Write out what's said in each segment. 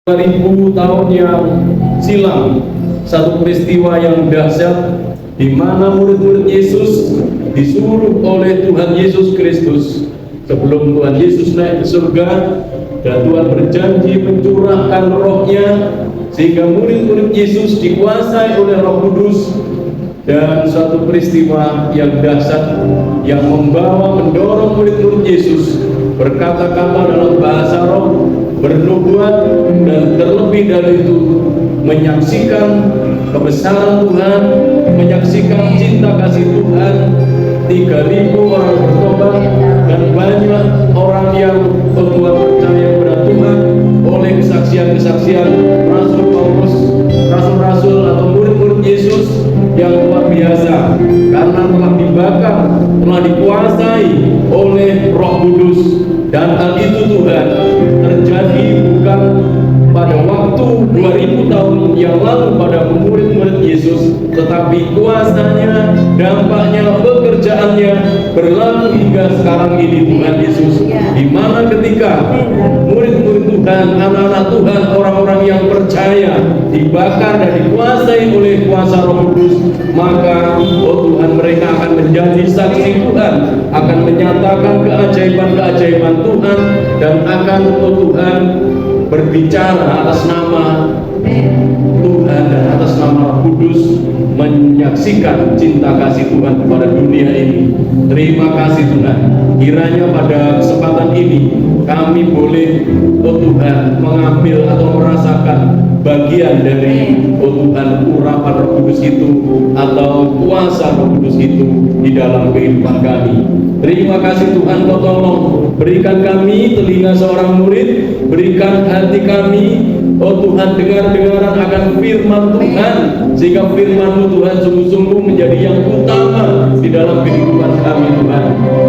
2000 tahun yang silam, satu peristiwa yang dahsyat di mana murid-murid Yesus disuruh oleh Tuhan Yesus Kristus sebelum Tuhan Yesus naik ke surga, dan Tuhan berjanji mencurahkan rohnya sehingga murid-murid Yesus dikuasai oleh Roh Kudus. Dan suatu peristiwa yang dahsyat yang mendorong murid-murid Yesus berkata-kata dalam bahasa roh, bernubuat, dan terlebih dari itu menyaksikan kebesaran Tuhan, menyaksikan cinta kasih Tuhan. 3.000 orang bertobat dan banyak orang yang percaya kepada Tuhan oleh kesaksian-kesaksian Rasul Paulus, rasul-rasul atau murid-murid Yesus yang luar biasa, karena telah dibakar, telah dikuasai oleh Roh Kudus. Dan hal itu Tuhan terjadi bukan pada waktu 2000 tahun yang lalu pada murid-murid Yesus, tetapi kuasanya, dampaknya, pekerjaannya berlaku hingga sekarang ini Tuhan Yesus, di mana ketika murid-murid Tuhan, anak-anak Tuhan, orang-orang yang percaya dibakar dan dikuasai oleh kuasa Roh Kudus, maka Tuhan, mereka akan menjadi saksi Tuhan, akan menyatakan keajaiban-keajaiban Tuhan, dan akan Tuhan berbicara atas nama Tuhan dan atas nama Roh Kudus, menyaksikan cinta kasih Tuhan kepada dunia ini. Terima kasih Tuhan, kiranya pada kesempatan ini kami boleh Tuhan mengambil atau merasakan bagian dari Tuhan urapan Roh Kudus itu atau kuasa Roh Kudus itu di dalam kehidupan kami. Terima kasih Tuhan, Kau tolong berikan kami telinga seorang murid, berikan hati kami, oh Tuhan, dengar-dengaran akan firman Tuhan, sehingga firman-Mu Tuhan sungguh-sungguh menjadi yang utama di dalam kehidupan kami Tuhan.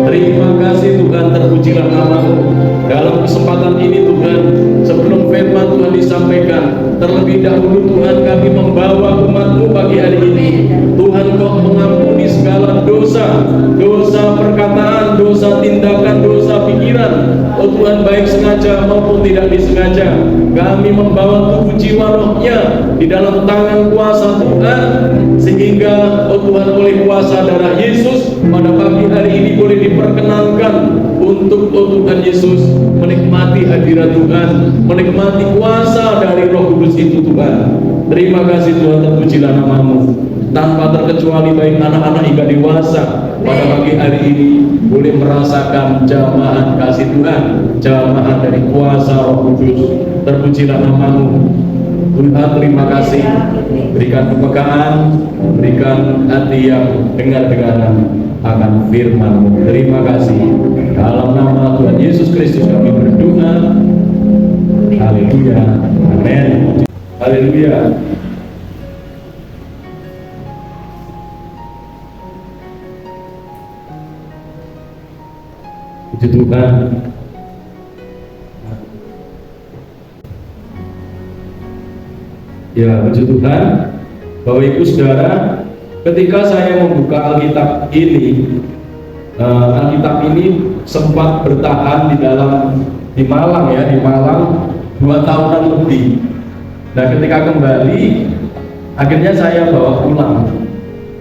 Terima kasih Tuhan, terpujilah nama-Mu. Dalam kesempatan ini Tuhan, sebelum firman Tuhan disampaikan, terlebih dahulu Tuhan, kami membawa umat-Mu pagi hari ini. Tuhan, Kau mengampuni segala dosa, dosa perkataan, dosa tindakan, dosa pikiran, oh Tuhan, baik sengaja maupun tidak disengaja. Kami membawa tubuh jiwa rohnya di dalam tangan kuasa Tuhan, sehingga oh Tuhan, oleh kuasa darah Yesus pada pagi hari ini boleh diperkenankan untuk oh Tuhan Yesus menikmati hadirat Tuhan, menikmati kuasa dari Roh Kudus itu Tuhan. Terima kasih Tuhan, terpujilah nama-Mu. Tanpa terkecuali baik anak-anak hingga dewasa pada pagi hari ini boleh merasakan jamahan kasih Tuhan, jamahan dari kuasa Roh Kudus. Terpujilah nama-Mu Tuhan. Terima kasih, berikan kepekaan, berikan hati yang dengar-dengaran akan firman-Mu. Terima kasih, dalam nama Tuhan Yesus Kristus kami berdoa. Haleluya, amin. Haleluya. Puji Tuhan. Ya, puji Tuhan. Bapak Ibu Saudara, ketika saya membuka Alkitab ini, Alkitab ini sempat bertahan di Malang 2 tahunan lebih. Nah, ketika kembali, akhirnya saya bawa pulang.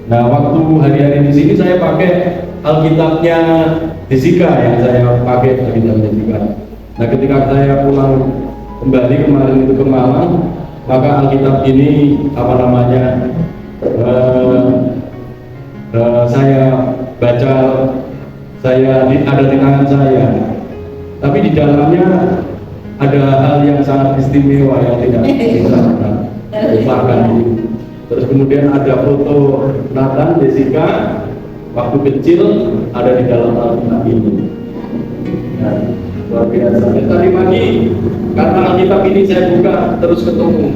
Nah, waktu hari-hari di sini saya pakai Alkitabnya Jessica, yang saya pakai Alkitabnya Jessica. Nah, ketika saya pulang kembali kemarin itu ke Malang, maka Alkitab ini saya baca, ada di tangan saya. Tapi di dalamnya ada hal yang sangat istimewa yang tidak bisa dilupakan. Terus kemudian ada foto Nathan, Jessica waktu kecil ada di dalam Alkitab ini. Nah, luar biasa. Tadi pagi karena Alkitab ini saya buka, terus ketemu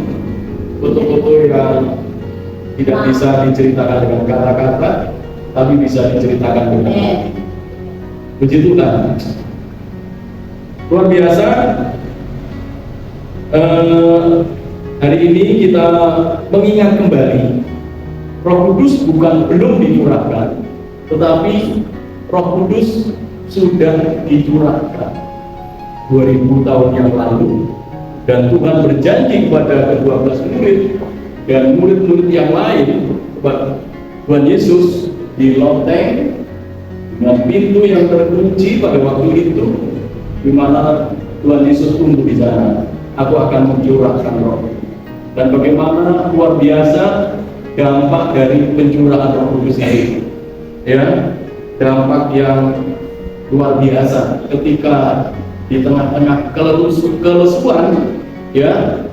foto-foto yang tidak bisa diceritakan dengan kata-kata, tapi bisa diceritakan dengan hati. Puji Tuhan. Luar biasa. Hari ini kita mengingat kembali, Roh Kudus belum dicurahkan, tetapi Roh Kudus sudah dicurahkan 2000 tahun yang lalu Dan Tuhan berjanji kepada ke-12 murid dan murid-murid yang lain kepada Tuhan Yesus di loteng dengan pintu yang terkunci pada waktu itu, di mana Tuhan Yesus tunggu di sana. Aku akan mencurahkan roh. Dan bagaimana luar biasa dampak dari pencurahan Roh Kudus ini, ya, dampak yang luar biasa ketika di tengah-tengah kelesuan, ya,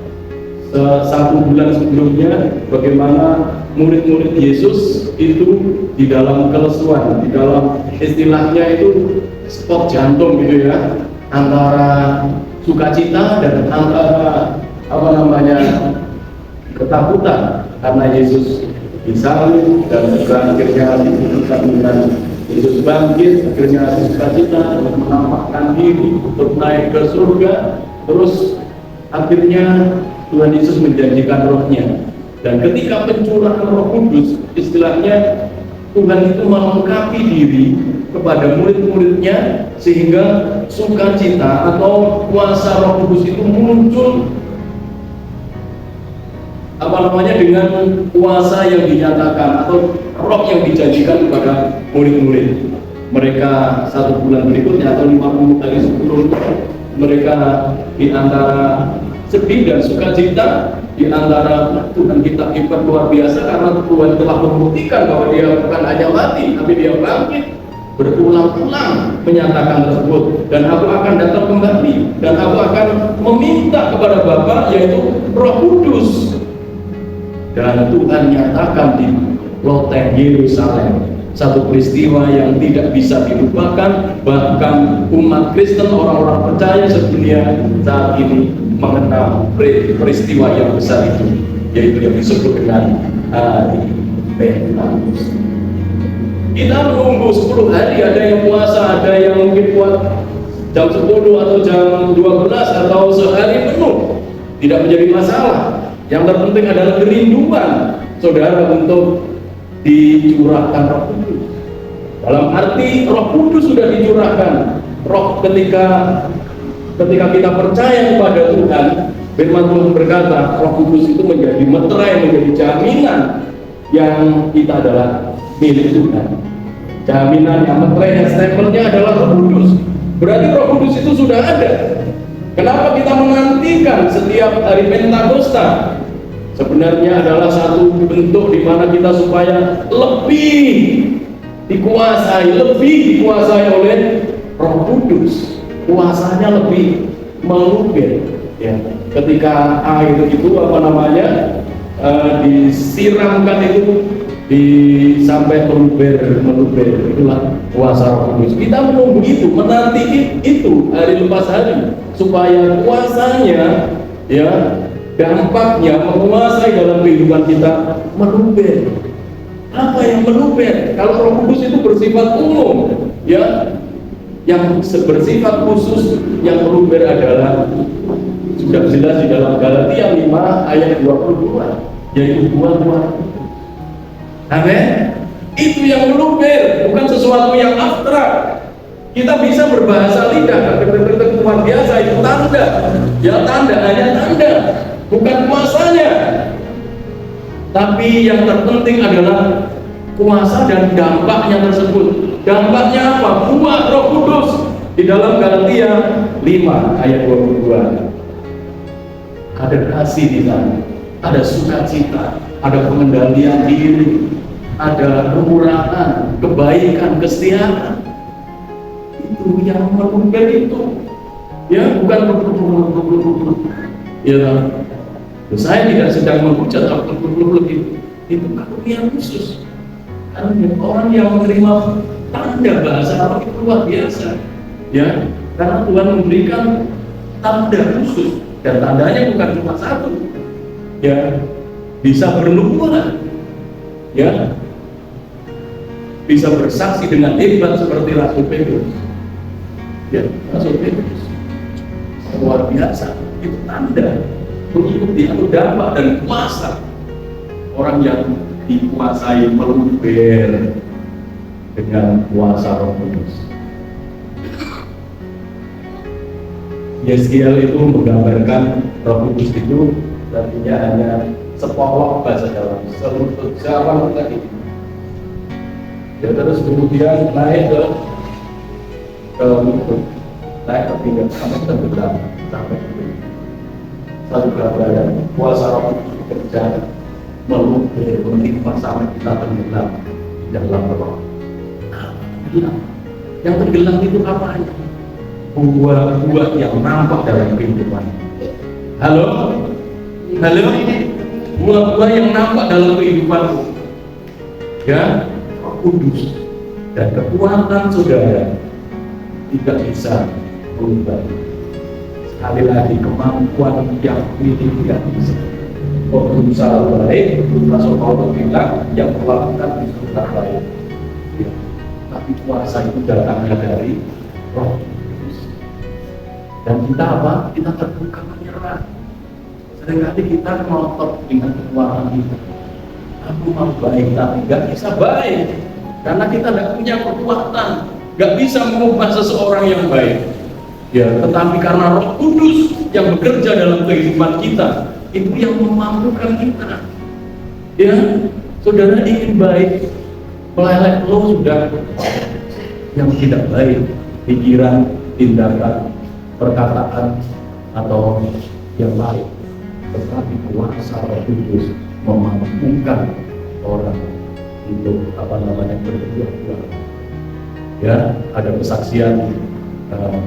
1 bulan sebelumnya, bagaimana murid-murid Yesus itu di dalam kelesuan, di dalam istilahnya itu spot jantung gitu ya, antara sukacita dan antara ketakutan karena Yesus disalib dan akhirnya dikuburkan dengan Yesus bangkit, akhirnya sukacita untuk menampakkan diri untuk naik ke surga. Terus akhirnya Tuhan Yesus menjanjikan rohnya, dan ketika pencurahan Roh Kudus, istilahnya Tuhan itu melengkapi diri kepada murid-muridnya sehingga sukacita atau kuasa Roh Kudus itu muncul dengan kuasa yang dinyatakan atau roh yang dijanjikan kepada murid-murid. Mereka 1 bulan berikutnya atau 50 hari sebelumnya, mereka di antara sedih dan sukacita, di antara Tuhan kita hebat luar biasa karena Tuhan telah membuktikan bahwa dia bukan hanya mati tapi dia bangkit, berulang-ulang menyatakan tersebut. Dan aku akan datang kembali dan aku akan meminta kepada Bapa, yaitu Roh Kudus. Dan Tuhan nyatakan di loteng Yerusalem satu peristiwa yang tidak bisa dilupakan. Bahkan umat Kristen, orang-orang percaya sedunia saat ini mengenal peristiwa yang besar itu, yaitu yang disebut dengan Hari Pentakosta. Kita menunggu 10 hari, ada yang puasa, ada yang mungkin buat jam 10 atau jam 12 atau sehari penuh, tidak menjadi masalah. Yang terpenting adalah kerinduan saudara untuk dicurahkan Roh Kudus. Dalam arti Roh Kudus sudah dicurahkan. Roh ketika kita percaya kepada Tuhan, firman Tuhan berkata, Roh Kudus itu menjadi meterai, menjadi jaminan yang kita adalah milik Tuhan. Jaminan yang meterai, yang stempelnya adalah Roh Kudus. Berarti Roh Kudus itu sudah ada. Kenapa kita menantikan setiap hari Pentakosta? Sebenarnya adalah satu bentuk di mana kita supaya lebih dikuasai oleh Roh Kudus. Kuasanya lebih meluber, ya. Ketika air itu disiramkan itu sampai meluber, itulah kuasa Roh Kudus. Kita menunggu itu, menanti itu hari lepas hari, supaya kuasanya, ya, dampaknya menguasai dalam kehidupan kita meluber. Apa yang meluber? Kalau Roh Kudus itu bersifat umum, ya, yang bersifat khusus yang meluber adalah sudah jelas di dalam Galatia 5 ayat 22, yaitu buah-buah. Amin. Itu yang meluber, bukan sesuatu yang abstrak. Kita bisa berbahasa lidah, luar biasa, itu tanda. Ya, tanda, hanya tanda, bukan kuasanya. Tapi yang terpenting adalah kuasa dan dampaknya tersebut. Dampaknya apa? Buah Roh Kudus. Di dalam Galatia 5 ayat 22. Ada kasih di sana, ada sukacita, ada pengendalian diri, ada kemurahan, kebaikan, kesetiaan. Itu yang meluber itu, ya, bukan ya. Saya tidak sedang menghujat atau itu karunia khusus. Karena orang yang menerima tanda bahasa Allah itu luar biasa, ya, karena Tuhan memberikan tanda khusus. Dan tandanya bukan cuma satu, ya, bisa bernubuat, ya, bisa bersaksi dengan hebat seperti Rasul Petrus, ya, Rasul Petrus luar biasa. Itu tanda mengikuti atau dampak dan kuasa orang yang dikuasai meluber dengan kuasa Roh Kudus. Yeskiel itu menggambarkan Roh Kudus itu artinya hanya sepolok bahasa Jawa, selutut Jawa tadi. Ya terus kemudian naik ke lutut, naik ke pinggang sampai ke belakang, sampai ke satu gambaran kuasa Roh Kudus bekerja melukir, menimpa sampai kita tenggelam dalam roh. Yang tenggelam itu apa? Buah-buah yang nampak dalam kehidupan. Halo? Buah-buah yang nampak dalam kehidupanmu. Ya, Roh Kudus dan kekuatan saudara tidak bisa berubah. Sekali lagi kemampuan yang ini tidak bisa. Berusaha baik, Rasul Paulus bilang yang melakukan berusaha baik. Ya. Tapi kuasa itu datangnya dari Roh Kudus. Dan kita apa? Kita terbuka menyerah. Seringkali kita ngotot dengan kekuatan kita. Aku mau baik, tapi nggak bisa baik karena kita nggak punya kekuatan, nggak bisa mengubah seseorang yang baik. Ya, tetapi karena Roh Kudus yang bekerja dalam kehidupan kita, itu yang memampukan kita. Ya, saudara ingin baik, meleleh lo sudah yang tidak baik, pikiran, tindakan, perkataan, atau yang lain. Tetapi kuasa Roh Kudus memampukan orang untuk berbuat. Ya, ada kesaksian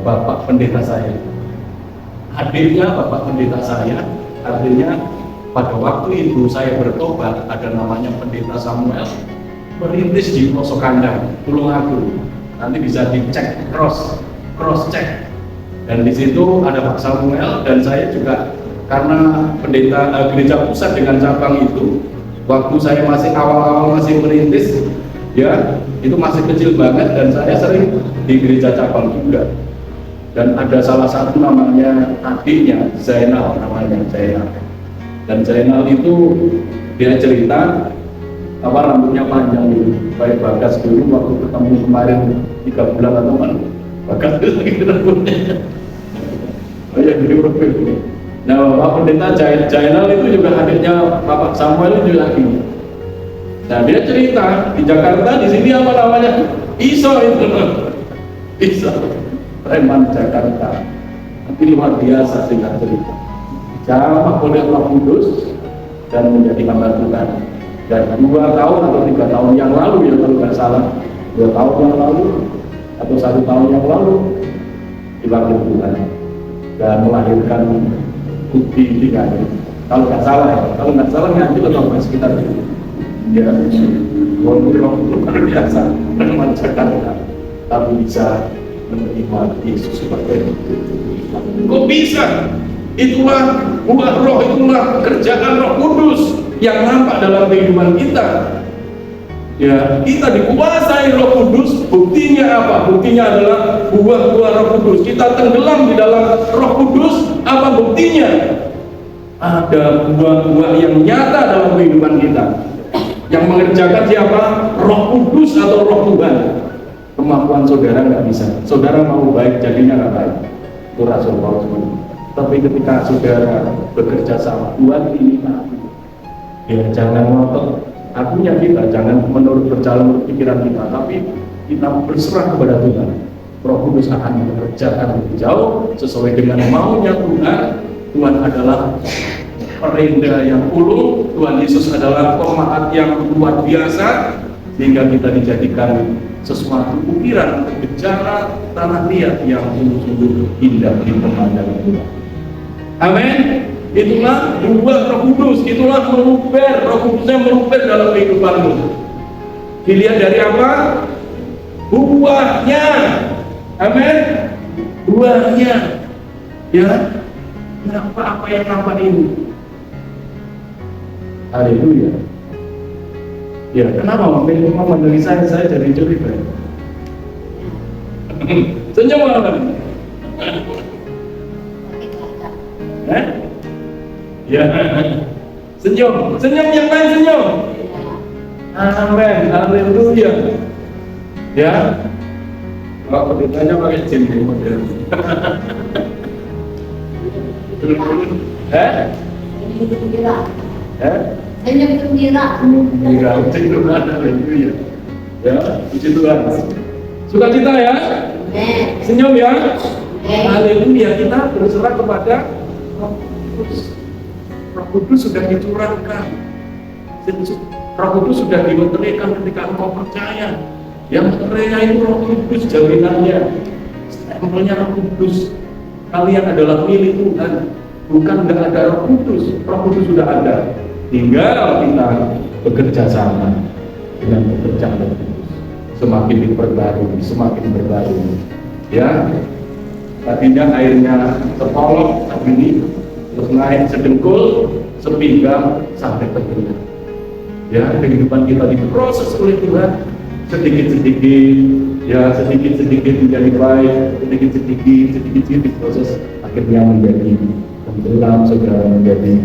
Bapak pendeta saya, adiknya Bapak pendeta saya, artinya pada waktu itu saya bertobat, ada namanya pendeta Samuel, merintis di Pelosok Kandang, Tulungagung. Nanti bisa dicek cross check. Dan di situ ada Pak Samuel dan saya juga. Karena pendeta gereja pusat dengan cabang itu, waktu saya masih awal-awal masih merintis, ya itu masih kecil banget dan saya sering di gereja cabang juga. Dan ada salah satu namanya adiknya, Zainal namanya, Zainal. Dan Zainal itu dia cerita apa rambutnya panjang dulu, baik Bagas dulu waktu ketemu kemarin 3 bulan atau mana, Bagas itu lagi rambutnya. Oh ya, jadi berbeda. Nah, Bapak Pendeta Jainal itu juga adiknya Bapak Samuel itu lagi. Nah, dia cerita di Jakarta, di sini apa namanya? Iso itu. Iso. Preman Jakarta. Tapi luar biasa singkat cerita. Jamaah oleh Roh Kudus dan menjadi hamba Tuhan. Dan 2 tahun atau 3 tahun yang lalu ya kalau nggak salah, 2 tahun yang lalu atau 1 tahun yang lalu dipanggil Tuhan dan melahirkan bukti 3 ini. Kalau nggak salah ngambil atau masih sekitar itu. Ya, walaupun luar biasa dengan Jakarta, tapi bisa menerima Yesus sebagai itu. Kok bisa? Itulah buah roh, itulah kerjaan Roh Kudus yang nampak dalam kehidupan kita. Ya, kita dikuasai Roh Kudus. Buktinya apa? Buktinya adalah buah-buah Roh Kudus. Kita tenggelam di dalam Roh Kudus. Apa buktinya? Ada buah-buah yang nyata dalam kehidupan kita. Yang mengerjakan siapa? Roh Kudus atau Roh Tuhan. Kemampuan saudara nggak bisa. Saudara mau baik, jadinya nggak baik. Itu Rasul Paulus. Tapi ketika saudara bekerja sama, Tuhan ini aku. Ya, jangan ngotot akunya kita, jangan menurut berjalan pikiran kita, tapi kita berserah kepada Tuhan. Roh Kudus akan mengerjakan lebih jauh sesuai dengan maunya Tuhan. Tuhan adalah perindah yang ulung, Tuhan Yesus adalah pemaaf yang luar biasa, sehingga kita dijadikan sesuatu ukiran untuk bicara tanah liat yang sungguh-sungguh indah di pemandangan Tuhan. Amin. Itulah buah Roh Kudus, itulah meluber, Roh Kudusnya meluber dalam kehidupanmu. Dilihat dari apa? Buahnya. Amin. Buahnya. Ya. Apa yang nampak ini? Haleluya. Ya, kenapa ngomong dari saya jadi curiga? Senyum apa? Ya, senyum yang lain senyum. Amin, haleluya. Ya, kalau pendetanya pakai jin model. Senyum gembira. Gembira, puji Tuhan, haleluya. Ya, puji Tuhan. Sukacita ya? Senyum ya? Haleluya, kita berserah kepada Roh Kudus. Roh Kudus sudah dicurahkan. Roh Kudus sudah dimeteraikan ketika engkau percaya. Yang meterainya itu Roh Kudus, jaminannya. Stempelnya Roh Kudus. Kalian adalah milik Tuhan. Bukan tidak ada Roh Kudus. Roh Kudus sudah ada. Tinggal kita bekerja sama dengan pekerjaan Roh Kudus. Semakin diperbarui, semakin berbarui. Ya, tadinya airnya setolok, tapi ini terus naik sedengkul, sepinggang sampai ke telinga. Ya, kehidupan kita diproses oleh Tuhan sedikit-sedikit, ya sedikit-sedikit menjadi baik, sedikit-sedikit diproses, akhirnya menjadi tenggelam, segera menjadi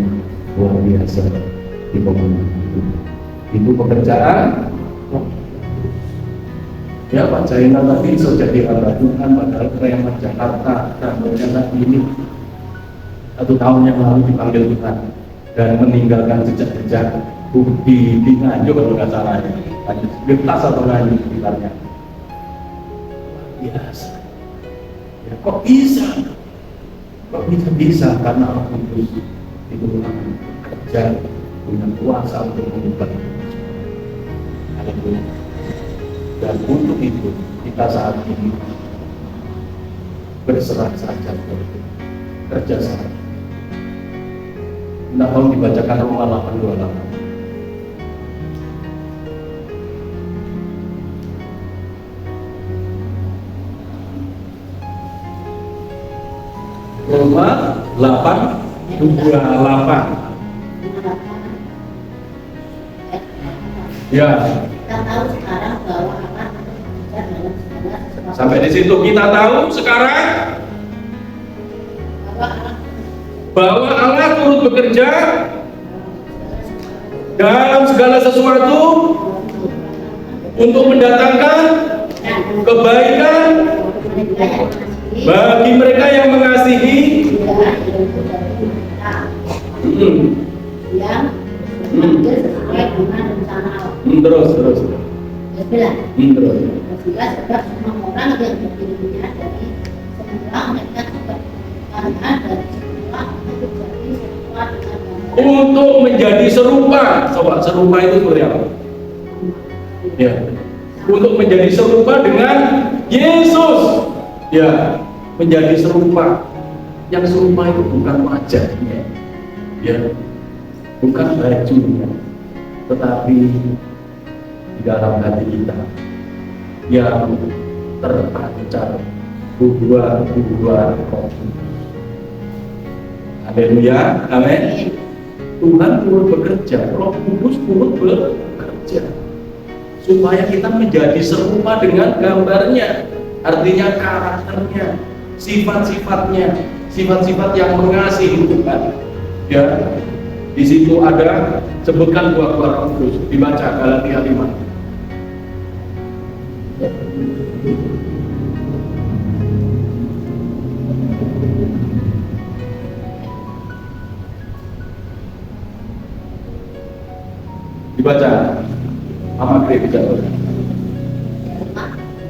luar biasa di pembangunan itu pekerjaan. Ya, Pak Jaina tadi bisa jadi hamba Tuhan, padahal preman Jakarta dan ternyata ini 1 tahun yang lalu dipanggil Tuhan dan meninggalkan jejak-jejak di Nganjuk kalau nggak salah ya, lintas atau Nganjuk sekitarnya. Biasa. Ya, kok bisa karena Roh Kudus itu kerja punya kuasa untuk mengubah. Haleluya. Dan untuk itu kita saat ini berserah saja kerja sama. Tidak mau dibacakan Roma 8:28. Roma 8:28. Ya. Kita tahu sekarang bahwa Allah bekerja dalam segala sesuatu. Sampai di situ kita tahu sekarang bahwa Allah turut bekerja dalam segala sesuatu untuk mendatangkan kebaikan bagi mereka yang mengasihi yang mengambil sesuai dengan rencana Allah. terus Terus. Jelas sebab semua orang yang berdirinya dari semula mereka juga karena dari semula untuk jadi serupa dengan untuk menjadi serupa. Coba serupa itu seperti apa? Ya, untuk menjadi serupa dengan Yesus. Ya, menjadi serupa. Yang serupa itu bukan wajahnya, ya, bukan bajunya, tetapi di dalam hati kita yang terpancar buah-buah Roh Kudus. Haleluya, amin. Tuhan turut bekerja, Roh Kudus turut bekerja supaya kita menjadi serupa dengan gambarnya, artinya karakternya, sifat-sifatnya, sifat-sifat yang mengasihi Tuhan. Ya, di situ ada sebutkan buah-buah Roh Kudus, dibaca Galatia 5. Dibaca sama gereja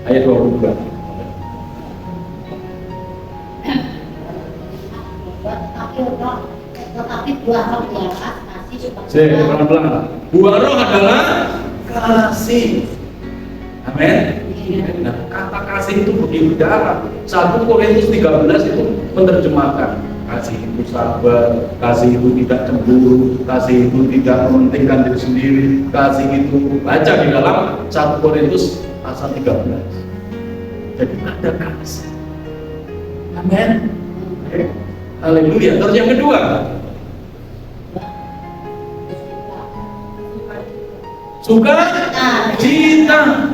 ayat 22. tetapi buah roh ialah kasih sukacita. Pelan-pelan. Buah roh adalah kasih. Amin. Nah, kata kasih itu begitu dalam. 1 Korintus 13 itu menerjemahkan kasih itu sabar, kasih itu tidak cemburu, kasih itu tidak mementingkan diri sendiri, kasih itu baca di dalam 1 Korintus pasal 13. Jadi ada kasih. Amin. Haleluya. Terus yang kedua, sukacita.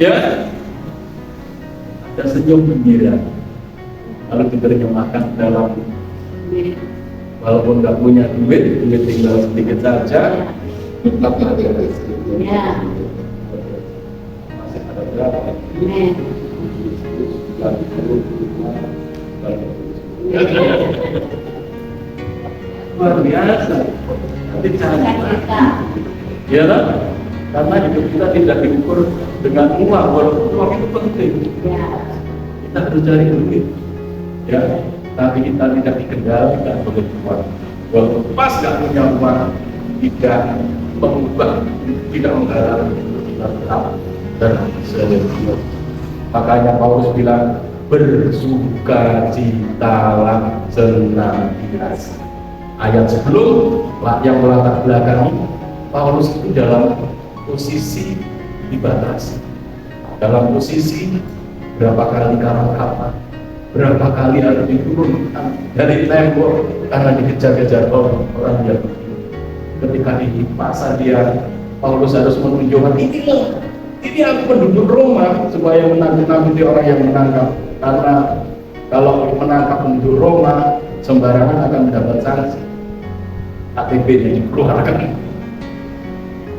Ya, ada senyum gembira. Kalau diterjemahkan dalam, walaupun nggak punya duit tinggal sedikit saja, tetap ada. Ya. Masih ada berapa? Amin. luar biasa. Cita-cita. Ya kan? Karena hidup kita tidak diukur dengan uang, walaupun uang itu penting. Ya. Kita harus cari duit, ya. Tapi kita tidak dikendalikan oleh uang. Walaupun pas nggak punya uang, tidak mengubah, tidak menghalang kita tetap tersenyum. Makanya Paulus bilang bersukacitalah senantiasa. Ayat sebelum yang melatar belakangi Paulus itu dalam posisi dibatasi, dalam posisi berapa kali kapal, berapa kali harus diturunkan dari tembok karena dikejar-kejar orang yang ketika di pasar dia Paulus harus menunjukkan ini aku penduduk Roma supaya menakut-nakuti orang yang menangkap, karena kalau menangkap penduduk Roma sembarangan akan mendapat sanksi, KTP-nya dikeluarkan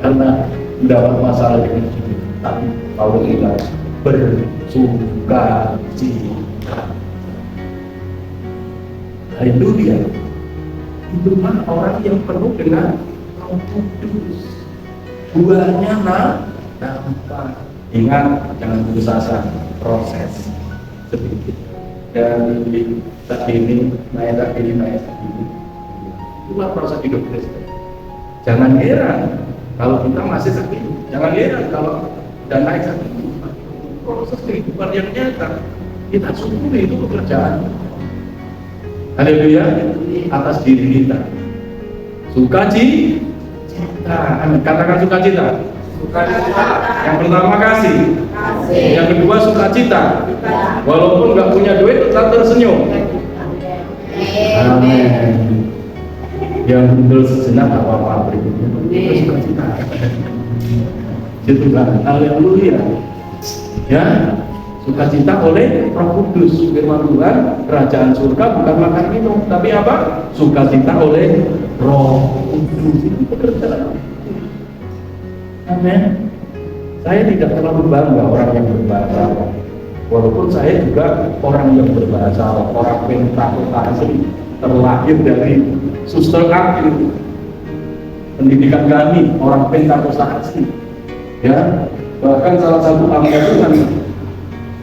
karena mendapat masalah dengan hidup. Tapi Paulus bilang bersukacita. Haleluya. Itulah orang yang penuh dengan Roh Kudus. Buahnya nampak. Ingat, jangan putus asa, proses sedikit. Dari saat ini, naik saat ini. Itulah proses hidup Kristen. Jangan heran kalau kita masih sakit. Jangan heran kalau sudah naik sakit. Proses kehidupan yang nyata. Kita syukuri itu pekerjaan. Haleluya, atas diri kita. Sukacita. Katakan sukacita. Yang pertama kasih. Yang kedua sukacita. Walaupun nggak punya duit tetap tersenyum. Amin. Yang mundur sejenak apa-apa berikutnya itu sukacita. Itu kan, haleluya. Ya, sukacita oleh Roh Kudus. Firman Tuhan, kerajaan surga bukan makan minum, tapi apa? Sukacita oleh Roh Kudus. Itu pekerjaan. Amin. Saya tidak terlalu bangga orang yang berbahasa, walaupun saya juga orang yang berbahasa, orang Pentakosta terlahir dari suster akil. Pendidikan kami orang Pentakosta asli. Ya, bahkan salah satu angka itu kan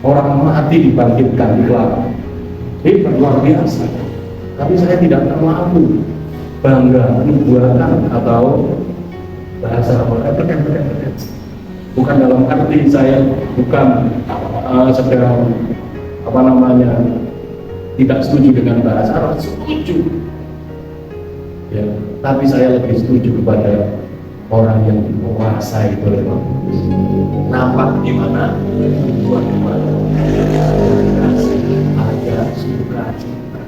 orang mati dibangkitkan di belakang. Ini luar biasa. Tapi saya tidak terlalu bangga membuatkan atau bahasa bukan dalam arti saya bukan sedang tidak setuju dengan bahasa Arab, setuju ya, tapi saya lebih setuju kepada orang yang dikuasai oleh Roh Kudus. Nampak di mana buat di mana kasih ada sukacita.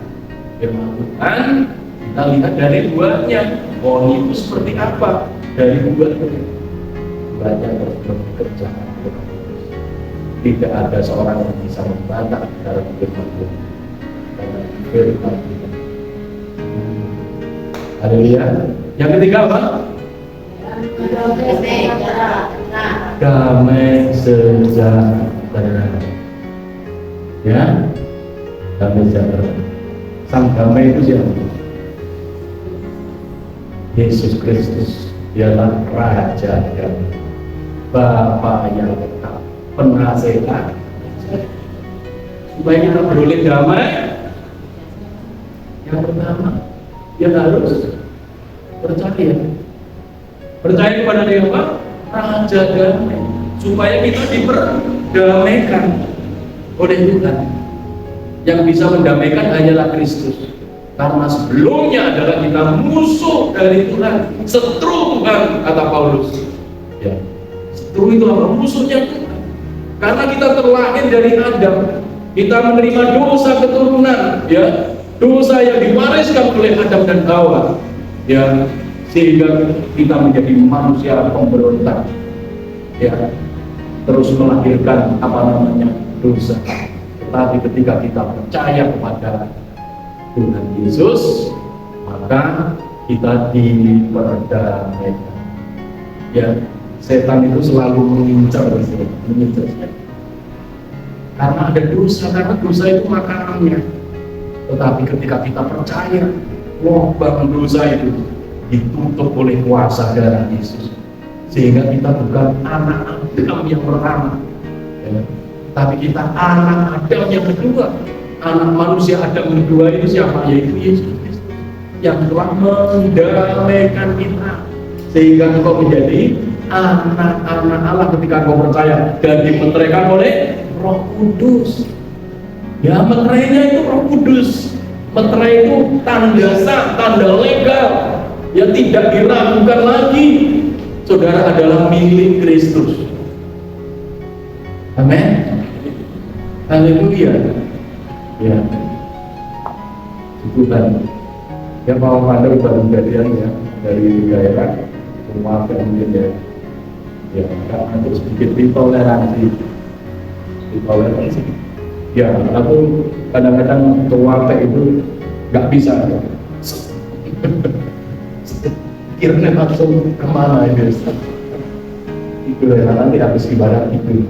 Firman Tuhan kita lihat dari buahnya. Itu seperti apa? Dari buahnya terus bekerja. Tidak ada seorang yang bisa membantah dalam firman Tuhan. Karena firman Tuhan. Haleluya. Yang ketiga apa? Damai sejahtera. Ya, damai sejahtera. Sang damai itu siapa? Yesus Kristus. Dialah Raja dan Bapa yang tetap, penasehat. Supaya kita beroleh damai, yang pertama kita harus percaya kepada Dia, Raja damai, supaya kita diperdamaikan oleh Tuhan. Yang bisa mendamaikan hanyalah Kristus. Karena sebelumnya adalah kita musuh dari Tuhan, setru Tuhan, kata Paulus. Ya, setru itu apa? Musuhnya Tuhan. Karena kita terlahir dari Adam, kita menerima dosa keturunan, ya, dosa yang diwariskan oleh Adam dan Hawa, ya, sehingga kita menjadi manusia pemberontak, ya, terus melahirkan dosa. Tetapi ketika kita percaya kepada Tuhan Yesus, maka kita diperdamaikan. Ya, setan itu selalu mengincar, karena ada dosa, karena dosa itu makanannya. Tetapi ketika kita percaya, lubang dosa itu ditutup oleh kuasa darah Yesus, sehingga kita bukan anak Adam yang pertama, ya, tapi kita anak Adam yang kedua. Anak manusia Adam yang kedua itu siapa? Yaitu Yesus Kristus, yang telah mendamaikan kita, sehingga engkau menjadi anak-anak Allah ketika engkau percaya dan dimeteraikan oleh Roh Kudus. Ya, meterainya itu Roh Kudus. Meterai itu tanda sah, tanda legal, ya tidak diragukan lagi. Saudara adalah milik Kristus. Amin. Haleluya. Ya, Tuhan. Ya, mau pada baru jadian ya dari daerah semua mungkin ya. Ya, karena itu sedikit intoleransi. Ya, aku kadang-kadang tua itu nggak bisa. Kiranya langsung kemana itu? Itu ya, nanti habis ibadah itu.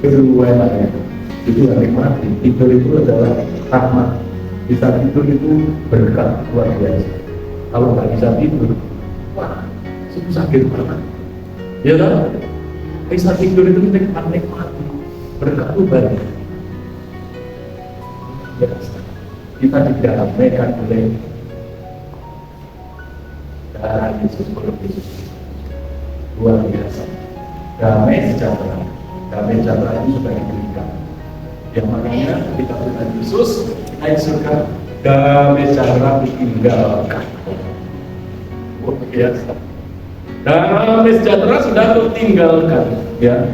Itu enak ya, itu nikmati. Tidur itu adalah rahmat. Bisa tidur itu berkat luar biasa. Kalau nggak bisa tidur, wah, sakit banget. Ya kan? Bisa tidur itu nikmati berkat itu banyak. Ya, kita didamaikan oleh darah Yesus Kristus. Luar biasa. Damai sejahtera. Damai sejahtera itu sudah diberikan. Yang makanya kita Tuhan Yesus naik surga, damai sejahtera ditinggalkan. Luar biasa. Damai sejahtera sudah ditinggalkan. Ya,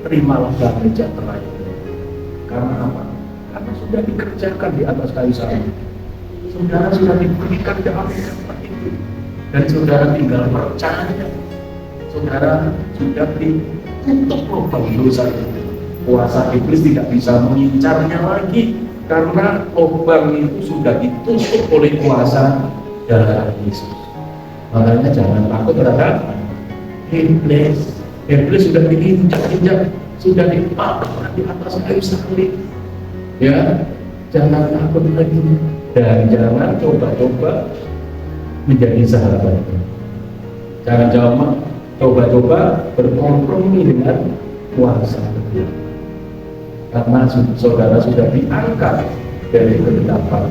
terimalah damai sejahtera itu. Karena apa? Karena sudah dikerjakan di atas kayu salib. Saudara sudah diberikan damai sejahtera itu, dan saudara tinggal percaya. Saudara sudah ditutup lubang dosa itu. Kuasa iblis tidak bisa mengincarnya lagi, karena lubang itu sudah ditutup oleh kuasa darah Yesus. Makanya jangan takut terhadap iblis. Iblis sudah diinjak-injak, sudah dipatahkan di atas kayu salib. Ya, jangan takut lagi, dan jangan coba-coba menjadi sahabat. Jangan coba-coba berkompromi dengan kuasa Tuhan, karena saudara sudah diangkat dari kegelapan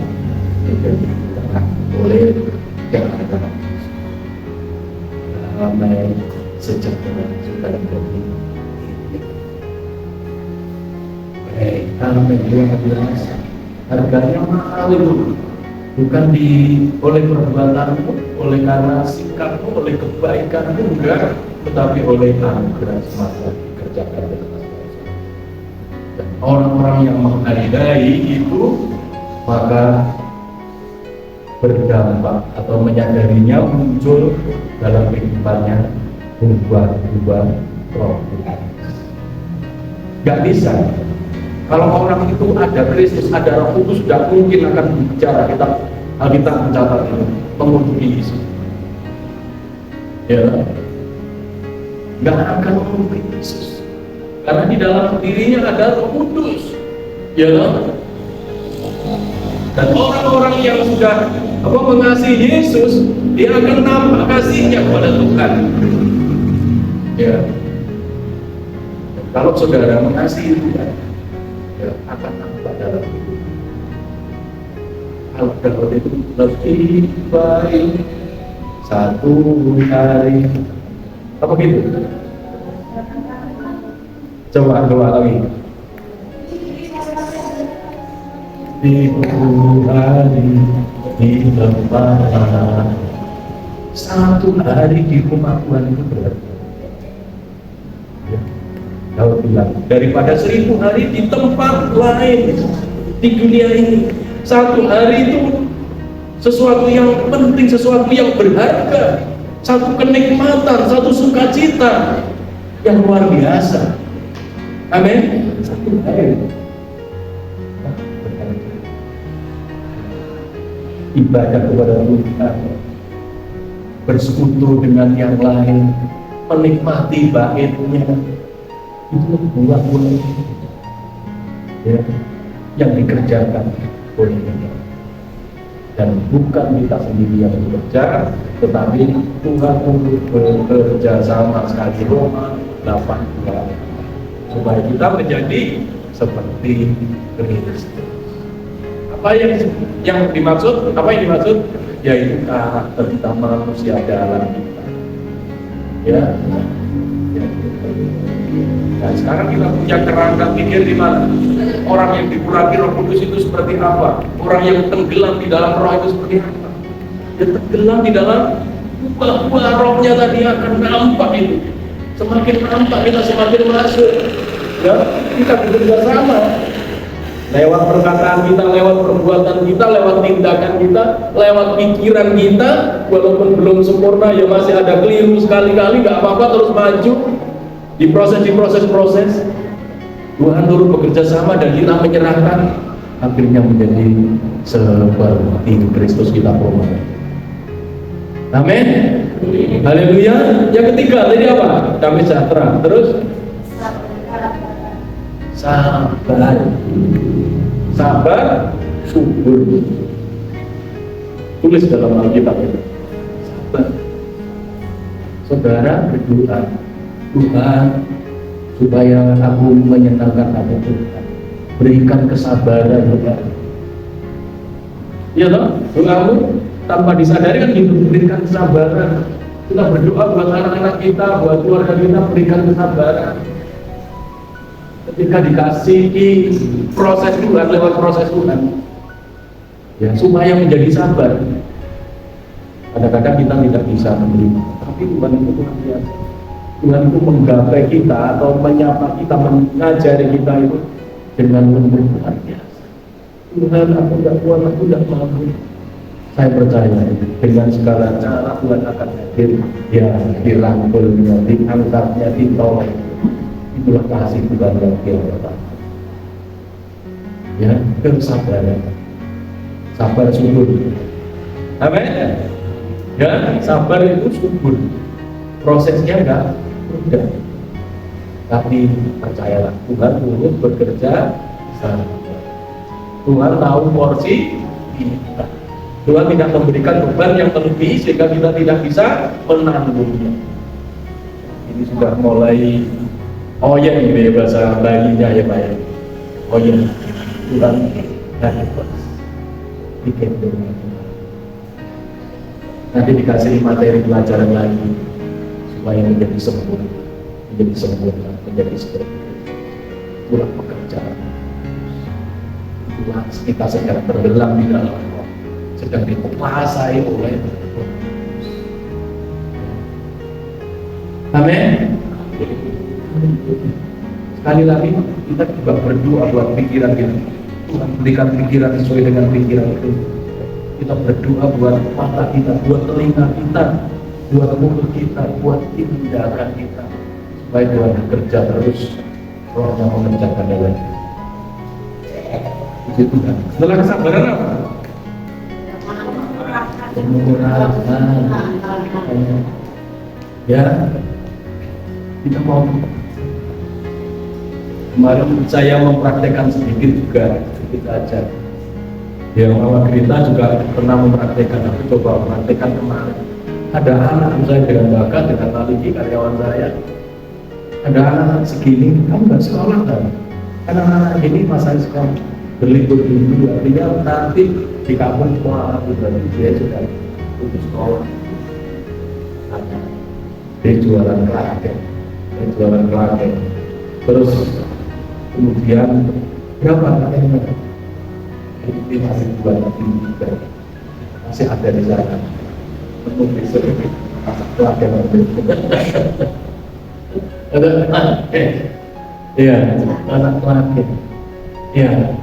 menjadi terang oleh yang ada. Damai sejahtera sudah menjadi baik. Damai luar biasa, harganya mahal itu, bukan oleh perbuatanmu, oleh karena sikapmu, oleh kebaikanmu, enggak, tetapi oleh anugerah semata dikerjakan dengan kuasa. Dan orang-orang yang menghargai itu maka berdampak atau menyadarinya, muncul dalam kehidupannya buah-buah roh Tuhan. Gak bisa. Kalau orang itu ada Kristus, ada Roh Kudus, sudah mungkin akan bicara. Kita mencatat itu mengurusi Yesus. Ya, nggak akan mengurusi Yesus, karena di dalam dirinya ada Roh Kudus. Ya, dan orang-orang yang sudah mengasihi Yesus, dia akan nampak kasihnya kepada Tuhan. Ya, dan kalau saudara mengasihi Tuhan, ya, akan nampak dalam hidup. Kalau Daud itu lebih baik satu hari, apa gitu? Coba lagi. Di hari di tempat, satu hari di rumah Tuhan itu berarti. Ya. Daud bilang, daripada 1000 hari di tempat lain di dunia ini. Satu hari itu sesuatu yang penting, sesuatu yang berharga, satu kenikmatan, satu sukacita yang luar biasa. Amin. Satu hari ibadah kepada Tuhan, bersekutu dengan yang lain, menikmati baitnya, itu buah-buah. ya, yang dikerjakan oleh kita. Dan bukan kita sendiri yang bekerja, tetapi Tuhan untuk bekerja sama sekali. Roma 8:2, supaya kita menjadi seperti Kristus. Apa yang dimaksud? Apa yang dimaksud? Yaitu karakter kita, manusia dalam kita. Ya. Nah, sekarang kita punya kerangka pikir di mana? Orang yang dipulaki Roh Kudus itu seperti apa? Orang yang tenggelam di dalam Roh itu seperti apa? Ya, tenggelam di dalam buah rohnya tadi akan nampak itu. Semakin nampak kita semakin masuk. Ya, kita bekerja sama. Lewat perkataan kita, lewat perbuatan kita, lewat tindakan kita, lewat pikiran kita, walaupun belum sempurna, ya masih ada keliru sekali-kali, nggak apa-apa, terus maju di proses. Tuhan turut bekerja sama dan kita menyerahkan, akhirnya menjadi seperti Kristus kita promosi. Amin. Haleluya. Yang ketiga tadi apa? Damai sejahtera. Terus sabar, subur. Tulis dalam Alkitab itu. Sabar. Saudara berdoa, Tuhan, supaya aku menyenangkan kamu, Tuhan, berikan kesabaran kepada. Iya toh? Doamu tanpa disadari kan gitu, berikan kesabaran. Kita berdoa buat anak-anak kita, buat keluarga kita, berikan kesabaran. Ketika dikasih proses Tuhan, lewat proses Tuhan, ya, supaya menjadi sabar. Kadang-kadang kita tidak bisa menerima, tapi Tuhan itu luar biasa. Tuhan itu menggapai kita atau menyapa kita, mengajari kita itu dengan lembut luar biasa. Tuhan, aku tidak kuat, aku tidak mampu. Saya percaya dengan segala cara Tuhan akan hadir, ya, dirangkulnya, diangkatnya, ditolong. Itulah kasih Tuhan yang kita. Ya, kesabaran, sabar subur. Amin. Ya, sabar itu subur. Prosesnya enggak mudah, tapi percayalah, Tuhan turut bekerja sama. Tuhan tahu porsi kita. Tuhan tidak memberikan beban yang terlebih sehingga kita tidak bisa menanggungnya. Ini sudah mulai oyeng gitu ya, bahasa Balinya ya Pak ya. Oyeng. Tuhan hebat. Bikin dengan nanti dikasih materi pelajaran lagi supaya menjadi sempurna, menjadi seperti itulah pekerjaan. Itulah kita sedang tenggelam di dalam Roh, sedang dikuasai oleh Roh. Amin. Sekali lagi kita juga berdoa buat pikiran kita. Tuhan berikan pikiran sesuai dengan pikiran itu. Kita berdoa buat mata kita, buat telinga kita, buat mulut kita, buat tindakan kita, supaya Tuhan bekerja terus, Rohnya mengerjakan dalam itu Tuhan. Setelah kesabaran apa? Pemurahan. Ya, kita mau. Kemarin saya mempraktekkan sedikit juga, sedikit aja. Ya, Mama Grita juga pernah mempraktekkan, aku coba mempraktekkan kemarin. Ada anak saya dengan bakat, dengan Maliki, karyawan saya. Ada anak segini, kamu nggak sekolah kan? Anak-anak ini masa sekolah berlibur dulu, artinya nanti di kampung sekolah dan dia sudah putus sekolah. Dia jualan kelake, terus kemudian berapa anaknya? Ini masih buat juga, masih ada di sana. Penuh besok masak kelake nanti. Ada anak, iya, anak kelake, iya.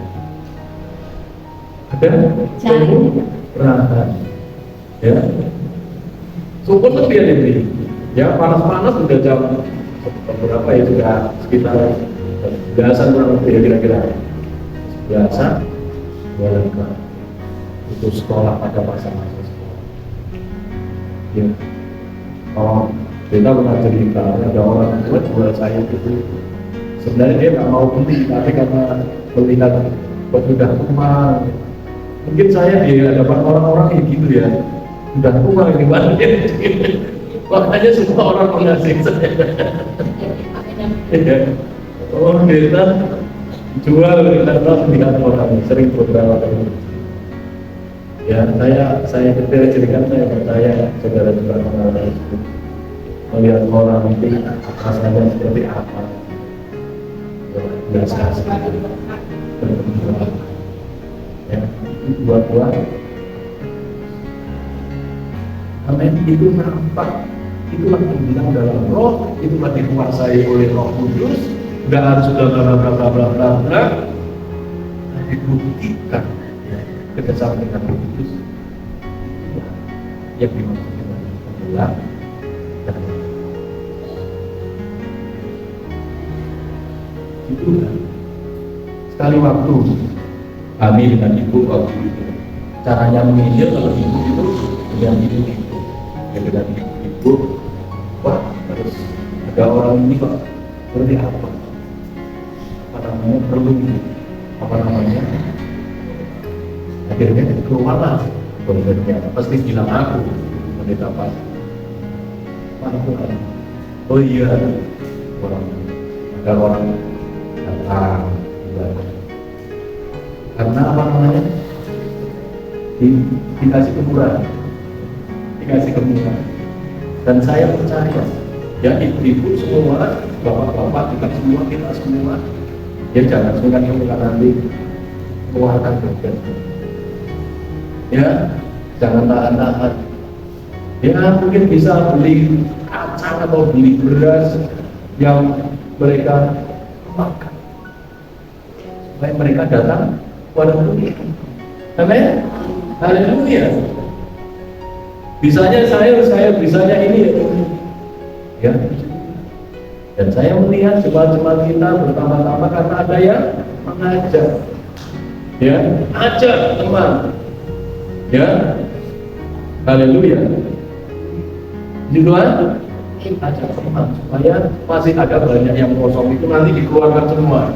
Ada perasaan, ya. Sumber lebih ada ini, ya, panas-panas udah jam berapa ya, sudah sekitar belasan kurang lebih ya, kira-kira belasan. Jualan ke itu sekolah pada masa-masa sekolah. Ya, oh, kita pernah cerita ada orang tua jual saya itu sebenarnya dia nggak mau beli, tapi karena melihat kok sudah tua. Mungkin saya di hadapan orang-orang kayak gitu ya, sudah tua gimana ya. Makanya semua orang mengasihi saya. Oh, kita jual karena melihat orang sering beberapa kali. Ya, saya ceritakan, saya percaya saudara juga mengalami itu. Melihat orang itu rasanya seperti apa. Biasa sekali. Ya, buat-buat. Amin. Itu nampak. Itulah yang bilang dalam roh, itulah dikuasai oleh Roh Kudus. Nggak harus bla bla bla. Dibuktikan kerjasama dengan Roh Kudus. Yang dimaksudkan adalah itu kan. Sekali waktu kami dengan ibu waktu itu caranya menginjil kalau ibu itu dengan ibu ya dengan ibu wah terus ada orang ini kok seperti apa namanya perlu apa namanya akhirnya keluarlah sebenarnya pasti bilang aku pendeta apa oh iya orang ada orang datang karena apa namanya dikasih kemurahan dan saya percaya ya ibu-ibu semua bapak-bapak kita semua ya jangan sungkan-sungkan nanti keluarkan bagian ya jangan tahan-tahan ya mungkin bisa beli kacang atau beli beras yang mereka makan supaya mereka datang kepada Tuhan. Amin. Haleluya. Bisanya saya bisanya ini ya. Dan saya melihat jemaat-jemaat kita bertambah-tambah karena ada yang mengajar. Ya, ajar teman. Ya. Haleluya. Tuhan ajar teman supaya masih ada banyak yang kosong itu nanti dikeluarkan semua.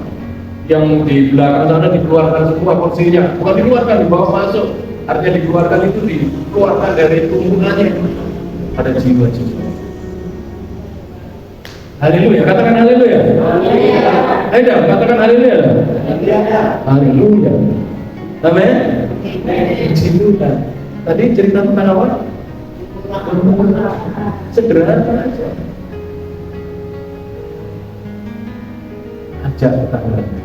Yang di belakang sana dikeluarkan semua kursinya, bukan dikeluarkan, dibawa masuk. Artinya dikeluarkan itu dikeluarkan dari tumpungannya. Ada jiwa-jiwa. Haleluya, katakan haleluya. Ayo katakan haleluya. Haleluya. Amin. Cinta. Tadi cerita tentang apa? Sederhana aja. Ajak tetangganya.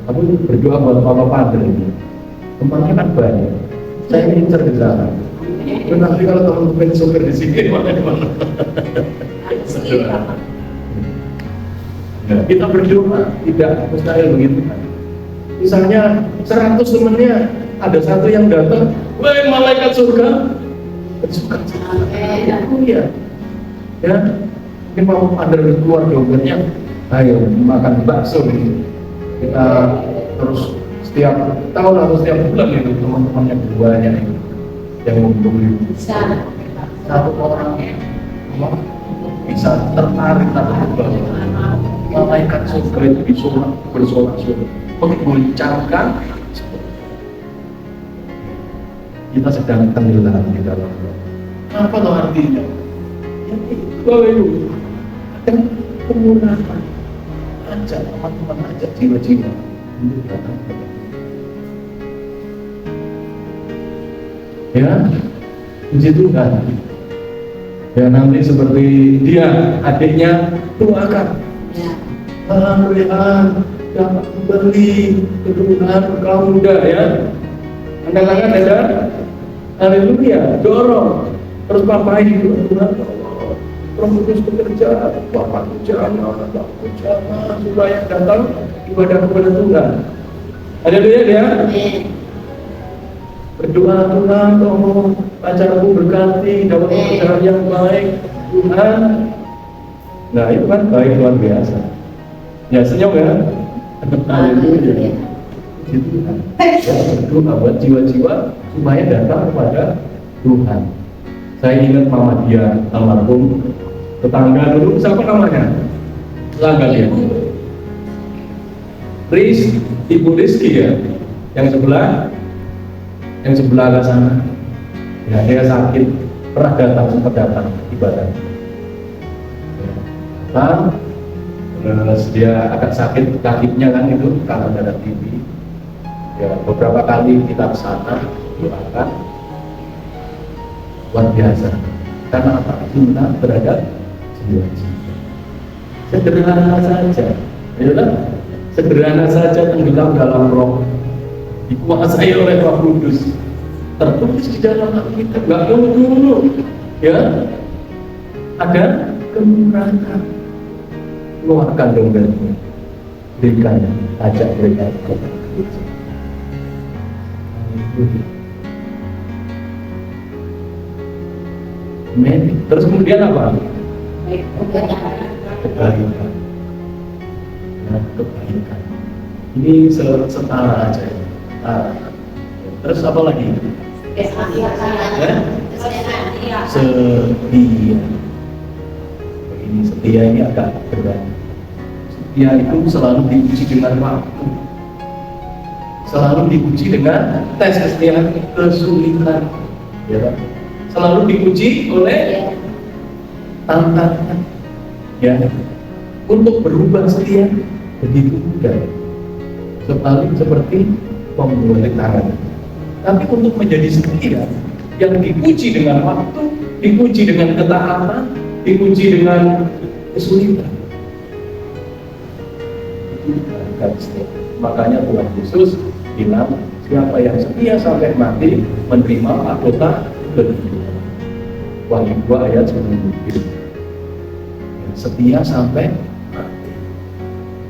Aku berdoa buat Papa Padre ini. Temannya kan banyak. Saya incer di sana. Nanti kalau teman-teman sopir di sini mana-mana. Nah, kita berdoa tidak mustahil begitu kan. Misalnya 100 temannya ada satu yang datang, woi malaikat surga, bersuka cita. Ya, ya. Mungkin Papa Padre keluar dompetnya, ayo makan bakso ini. Kita terus setiap tahun atau setiap bulan itu teman-temannya banyak yang membeli satu orang bisa tertarik atau terbawa malaikat surga itu bersorak-sorak mengucapkan kita sedang tenggelam di dalam apa tuh artinya? Bapak Ibu ada pengurapan ajak teman-teman, ajak jiwa-jiwa untuk datang ke ya, puji Tuhan. Ya nanti seperti dia, adiknya doakan. Alhamdulillah dapat beli keturunan kaum muda ya. Angkat tangan ada. Haleluya, dorong. Terus papai Tuhan Roh Kudus bekerja, Bapakku jangan, Bapakku jangan, supaya datang ibadah kepada Tuhan. Haleluya ya. Berdoa Tuhan, tolong pacarku berkati dalam pekerjaan yang baik Tuhan. Nah itu kan baik luar biasa. Ya senyum ya. Haleluya. Itu kan. Berdoa buat jiwa-jiwa supaya datang kepada Tuhan. Saya ingat Mama dia almarhum tetangga dulu, siapa namanya? Tetangga dia. Ibu Rizky ya, yang sebelah ke sana. Ya, dia sakit, pernah sempat datang ibadah. Datang, terus dia agak sakit kakinya kan itu karena darah tinggi. Ya, beberapa kali kita ke sana doakan, luar biasa. Karena apa? Cinta terhadap jiwa. Sederhana saja, ya, sederhana saja tenggelam dalam roh, dikuasai oleh Roh Kudus, tertulis di dalam Alkitab, nggak dulu, ya, ada kemurahan, keluarkan dompetnya, berikan, ajak mereka. Terus kemudian apa? Kebaikan. Ya, kebaikan. Ini setara aja. Terus apa lagi? Setia. Ini setia ini agak berat. Setia itu selalu diuji dengan waktu. Selalu diuji dengan tes kesetiaan, kesulitan. Ya, selalu diuji oleh tantangan. Ya, untuk berubah setia begitu mudah. Seperti pembuat tangan. Tapi untuk menjadi setia yang diuji dengan waktu, diuji dengan ketaatan, diuji dengan kesulitan. Makanya Tuhan Yesus bilang, siapa yang setia sampai mati menerima mahkota kehidupan. Wahyu 2 ayat 9. Setia sampai mati.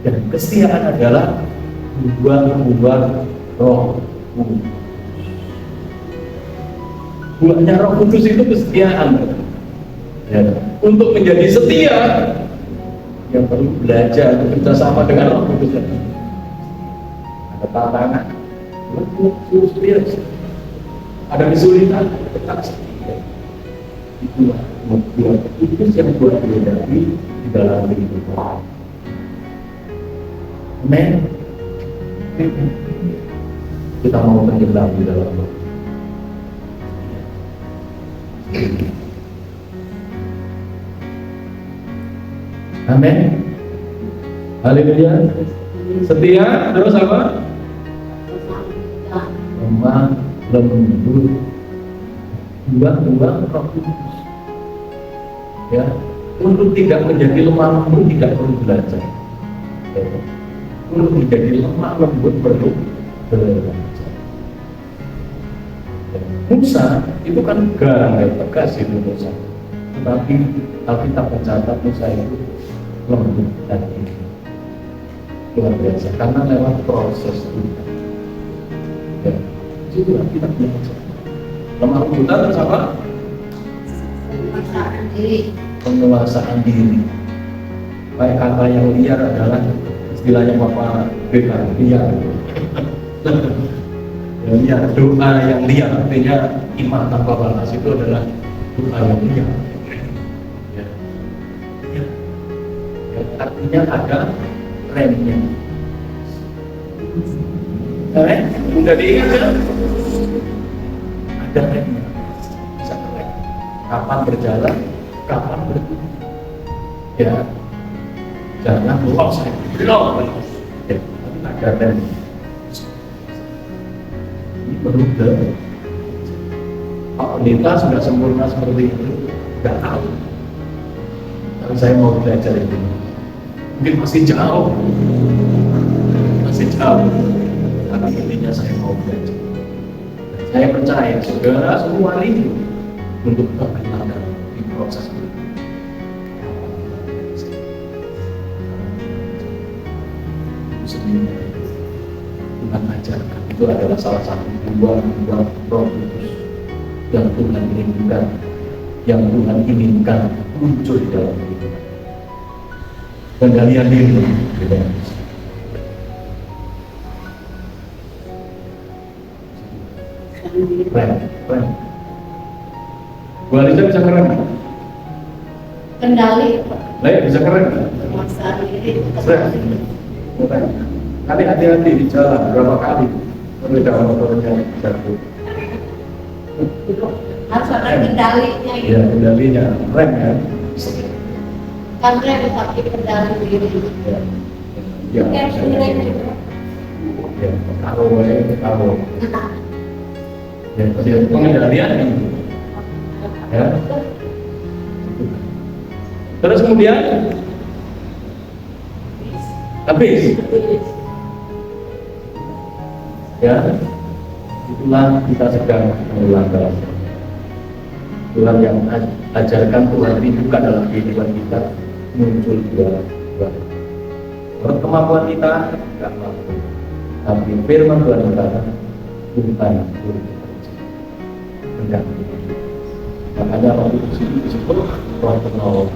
Dan kesetiaan adalah buah Roh Kudus. Buahnya Roh Kudus itu kesetiaan. Ya. Untuk menjadi setia, yang perlu belajar bekerjasama dengan Roh Kudus. Ada tantangan, ada kesulitan, tetap setia. Itulah buah kudus yang buat dihadapi di dalam kehidupan. Amen. Kita mau tenggelam di dalam Roh. Amin. Haleluya. Setia, terus apa? Lemah lembut. Buah Roh Kudus. Ya, untuk tidak menjadi lemah lembut tidak perlu belajar. Ya. Untuk menjadi lemah lembut perlu belajar. Ya. Musa itu kan garang ya, tegas itu Musa. Tetapi Alkitab mencatat Musa itu lembut dan ini luar biasa karena lewat proses itu. Ya, itu kita belajar. Lemah lembutan terus apa? Penguasaan diri. Baik kata yang liar adalah istilahnya Bapak Beka, liar. Ya, doa yang liar artinya iman tanpa balas itu adalah doa yang liar. Ya. Ya. Ya, artinya ada remnya. Udah diingat ya? Ada remnya. Bisa rem. Kapan berjalan, kapan berhenti. Ya. Jangan lolos, belum. Ya, tapi ada rem. Ini perlu belajar. Pak Pendeta sudah sempurna seperti itu, nggak tahu. Tapi saya mau belajar itu. Mungkin masih jauh, karena intinya saya mau belajar. Saya percaya saudara semua rindu untuk berkenalan di proses ini. Itu sendiri Tuhan ajarkan. Itu adalah salah satu buah Roh Kudus yang Tuhan inginkan muncul di dalam kehidupan. Dan kalian diri gitu. Keren. Bu Alisa bisa keren? Kendali. Baik, bisa keren? Penguasaan diri. Keren. Kali hati-hati di jalan berapa kali sepeda motornya jatuh. Harus ada kendalinya gitu. Ya kendalinya rem ya. Kan rem tapi kendali diri. Ya. Ya. Kayak rem gitu. Ya. Taruh. Ya. Pengendalian. Ya. Terus kemudian habis. Ya, itulah kita sedang mengulang dalam Tuhan yang ajarkan Tuhan rindukan dalam kehidupan kita muncul dua. Menurut kemampuan kita tidak mampu, tapi firman Tuhan berkata bukan mendampingi. Makanya waktu itu disebut Roh penolong,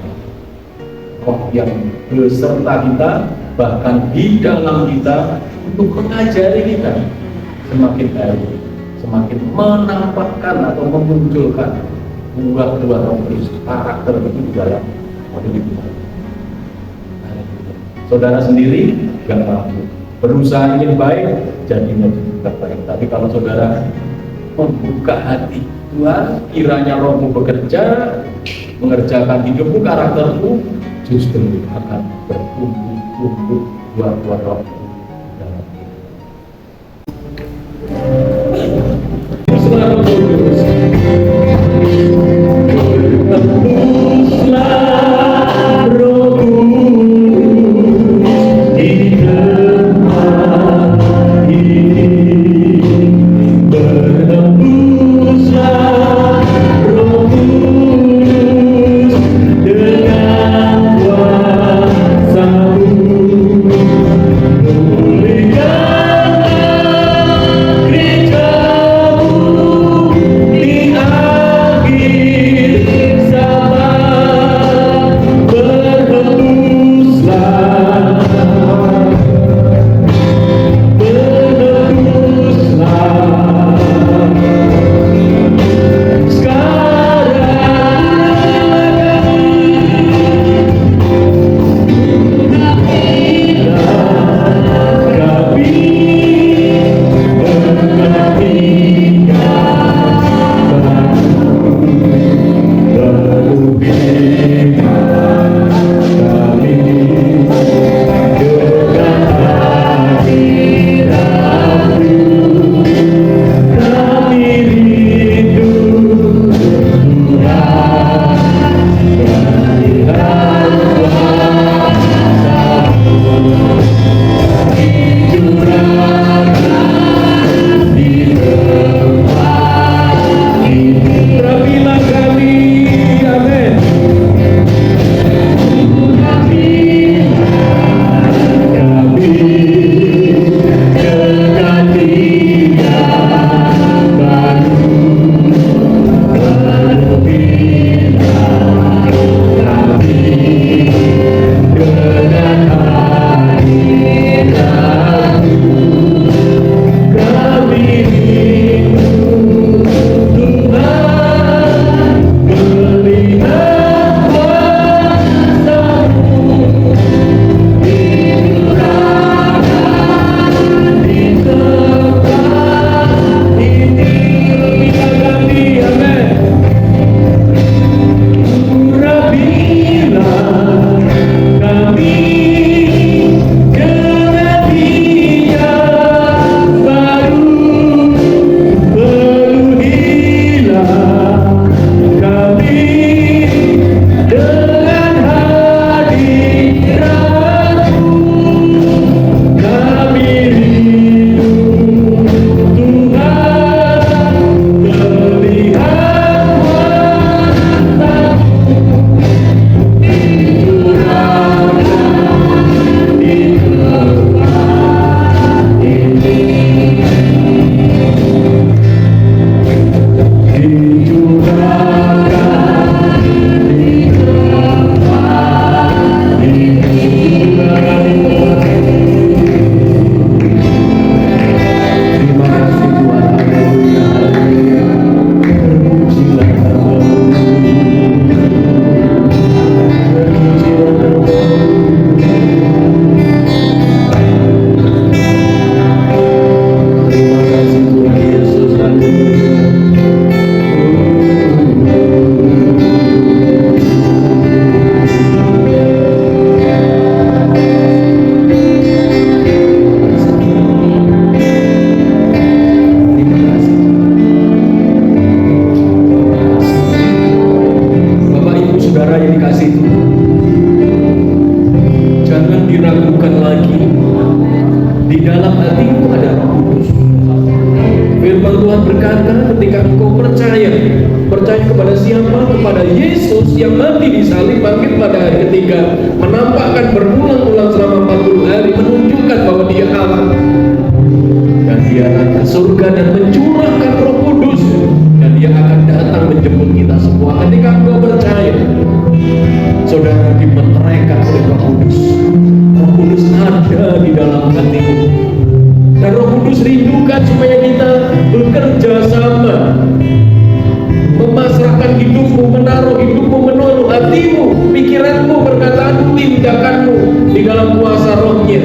Roh yang beserta kita, bahkan di dalam kita untuk mengajari kita semakin baik, semakin menampakkan atau memunculkan buah-buah Roh Kudus, karakter itu di dalam hidup kita. Saudara sendiri nggak mampu, berusaha ingin baik, jadinya tidak baik. Tapi kalau saudara membuka hati Tuhan, kiranya Rohmu bekerja, mengerjakan hidupmu, karaktermu, justru akan bertumbuh buah-buah Roh dalam hidup. Firman Tuhan berkata, ketika engkau percaya kepada siapa? Kepada Yesus yang mati di salib, bangkit pada hari ketiga, menampakkan berulang-ulang selama 40 hari, menunjukkan bahwa dia Allah, dan dia naik ke surga dan mencurahkan Roh Kudus, dan dia akan datang menjemput kita semua. Ketika engkau percaya, saudara dimeteraikan oleh Roh Kudus. Roh Kudus ada di dalam hatimu, dan Roh Kudus rindukan supaya kita bekerja sama, memasrahkan hidupmu, menaruh hidupmu, menaruh hatimu, pikiranmu, perkataanmu, tindakanmu di dalam kuasa Roh-Nya.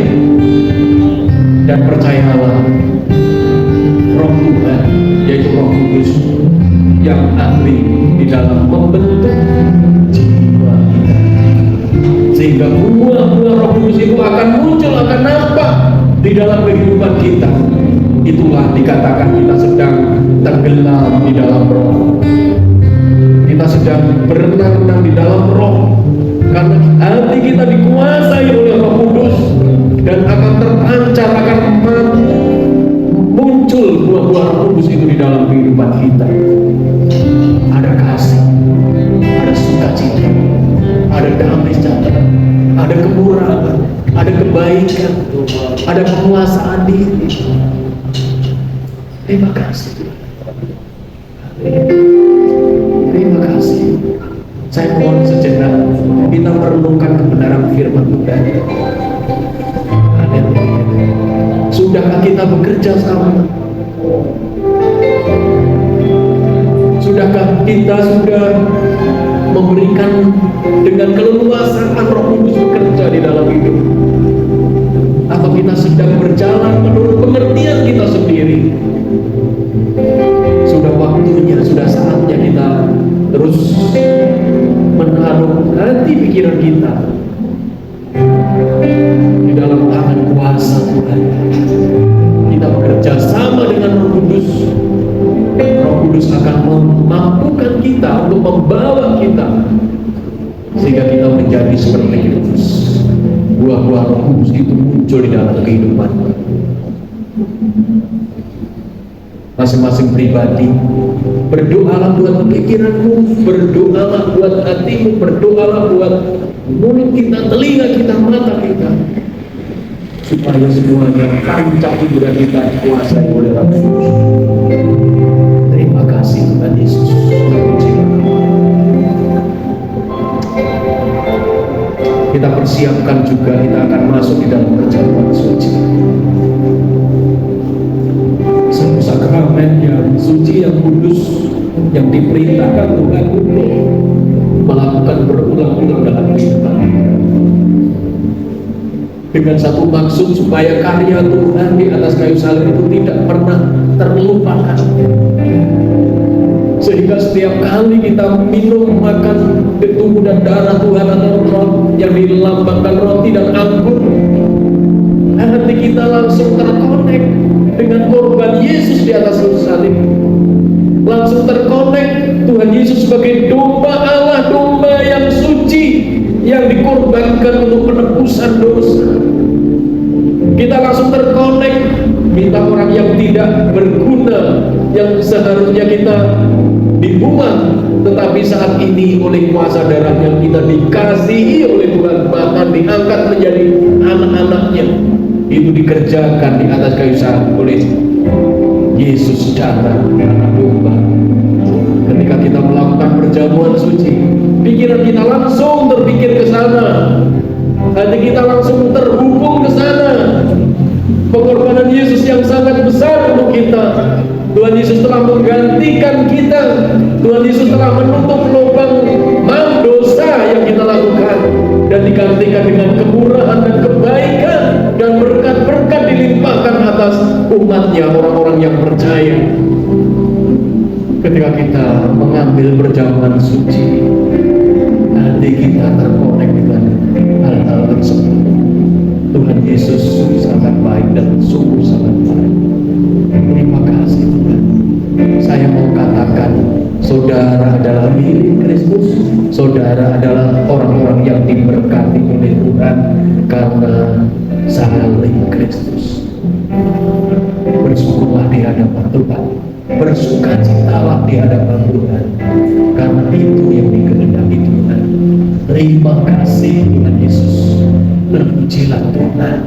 Dan percayalah, Roh Tuhan, yaitu Roh Kudus, yang ahli di dalam membentuk jiwa kita, sehingga buah-buah Roh Kudus itu akan muncul, akan nampak di dalam kehidupan kita. Itulah dikatakan kita sedang tenggelam di dalam Roh. Kita sedang berenang di dalam Roh, karena hati kita dikuasai oleh Roh Kudus, dan akan terpancar, akan muncul buah-buah Roh Kudus itu di dalam kehidupan kita. Ada kasih, ada sukacita, ada damai sejahtera, ada kemurahan, ada kebaikan, ada penguasaan diri. Terima kasih Tuhan. Terima kasih. Saya mohon sejenak kita merenungkan kebenaran firman Tuhan. Sudahkah kita bekerja sama? Sudahkah kita sudah memberikan dengan keleluasaan Roh Kudus bekerja di dalam hidup? Atau kita sedang berjalan menurut pengertian kita sendiri? Sudah waktunya, sudah saatnya kita terus menaruh hati pikiran kita di dalam tangan kuasa Tuhan. Kita bekerja sama dengan Roh Kudus. Roh Kudus akan memampukan kita untuk membawa kita sehingga kita menjadi seperti Kristus. Buah-buah Roh Kudus itu muncul di dalam kehidupan masing-masing pribadi. Berdoalah buat pikiranmu, berdoalah buat hatimu, berdoalah buat mulut kita, telinga kita, mata kita, supaya semuanya kancah hiburan kita dikuasai oleh Roh Kudus. Terima kasih Tuhan Yesus. Kita persiapkan juga, kita akan masuk di dalam perjamuan suci. Satu sakramen yang suci, yang kudus, yang diperintahkan Tuhan untuk melakukan berulang-ulang dalam kehidupan kita, dengan satu maksud supaya karya Tuhan di atas kayu salib itu tidak pernah terlupakan, sehingga setiap kali kita minum, makan tubuh dan darah Tuhan atau roh yang dilambangkan roti dan anggur, hati kita langsung terkonek dengan korban Yesus di atas kayu salib, langsung terkonek Tuhan Yesus sebagai domba Allah, domba yang suci yang dikorbankan untuk penebusan dosa. Kita langsung terkonek, minta orang yang tidak berguna, yang seharusnya kita dibuang, tetapi saat ini oleh kuasa darahnya kita dikasihi oleh Tuhan, bahkan diangkat menjadi anak-anaknya. Itu dikerjakan di atas kayu salib oleh Yesus secara anak domba. Ketika kita melakukan perjamuan suci, pikiran kita langsung terpikir ke sana, hati kita langsung terhubung ke sana. Pengorbanan Yesus yang sangat besar untuk kita. Tuhan Yesus telah menggantikan kita. Tuhan Yesus telah menutup lubang maaf dosa yang kita lakukan, dan digantikan dengan kemurahan dan kebaikan dan berkat-berkat dilimpahkan atas umatnya, orang-orang yang percaya. Ketika kita mengambil perjamuan suci, hati kita terkonek dengan hal-hal tersebut. Tuhan Yesus sangat baik dan sungguh sangat baik. Terima kasih Tuhan. Saya mau katakan, saudara adalah milik Kristus. Saudara adalah orang-orang yang diberkati oleh Tuhan karena saling Kristus. bersyukurlah di hadapan Tuhan, bersukacitalah di hadapan Tuhan, karena itu yang dikehendaki Tuhan. Terima kasih Tuhan Yesus, terpujilah Tuhan.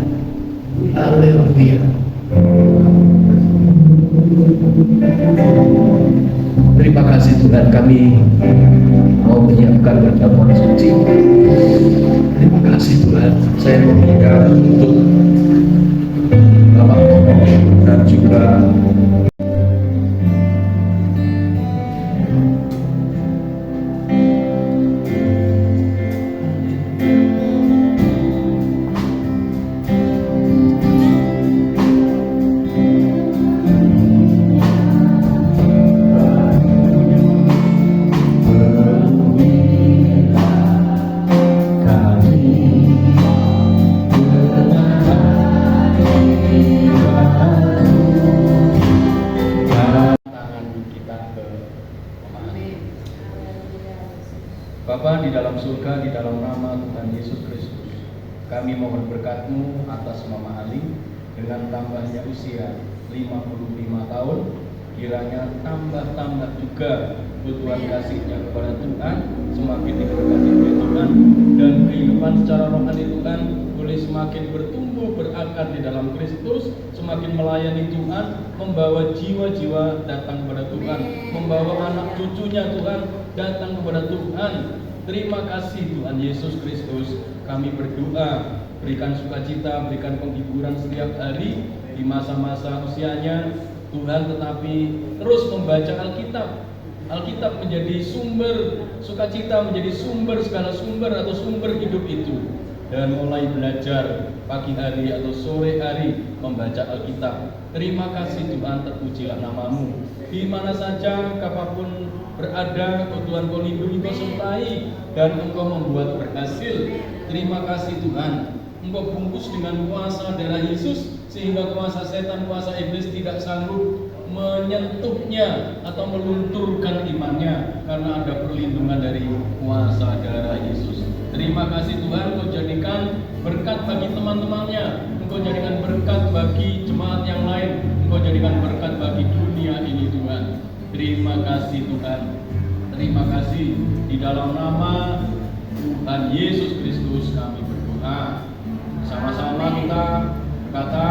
Haleluya. Terima kasih Tuhan, kami mau menyiapkan perjamuan suci. Terima kasih Tuhan, saya memberikan untuk Bapak Tomo dan juga Bapa di dalam surga, di dalam nama Tuhan Yesus Kristus, kami mohon berkat-Mu atas Mama Ali dengan tambahnya usia 55 tahun, kiranya tambah-tambah juga kebutuhan kasih-Nya kepada Tuhan, semakin diberkati oleh Tuhan, dan kehidupan secara rohani Tuhan boleh semakin bertumbuh berakar di dalam Kristus, semakin melayani Tuhan, membawa jiwa-jiwa datang kepada Tuhan, membawa anak cucunya Tuhan datang kepada Tuhan. Terima kasih Tuhan Yesus Kristus. Kami berdoa, berikan sukacita, berikan penghiburan setiap hari di masa-masa usianya Tuhan, tetapi terus membaca Alkitab. Alkitab menjadi sumber sukacita, menjadi sumber segala sumber atau sumber hidup itu. Dan mulai belajar pagi hari atau sore hari membaca Alkitab. Terima kasih Tuhan, terpujilah nama-Mu. Di mana saja, kapanpun berada, Tuhan Kau lindungi, Kau sertai, dan Engkau membuat berhasil. Terima kasih Tuhan, Engkau bungkus dengan kuasa darah Yesus, sehingga kuasa setan, kuasa iblis tidak sanggup menyentuhnya atau melunturkan imannya, karena ada perlindungan dari kuasa darah Yesus. Terima kasih Tuhan, Engkau jadikan berkat bagi teman-temannya, Engkau jadikan berkat bagi jemaat yang lain, Engkau jadikan berkat bagi dunia ini Tuhan. Terima kasih Tuhan. Terima kasih, di dalam nama Tuhan Yesus Kristus kami berdoa. Sama-sama kita kata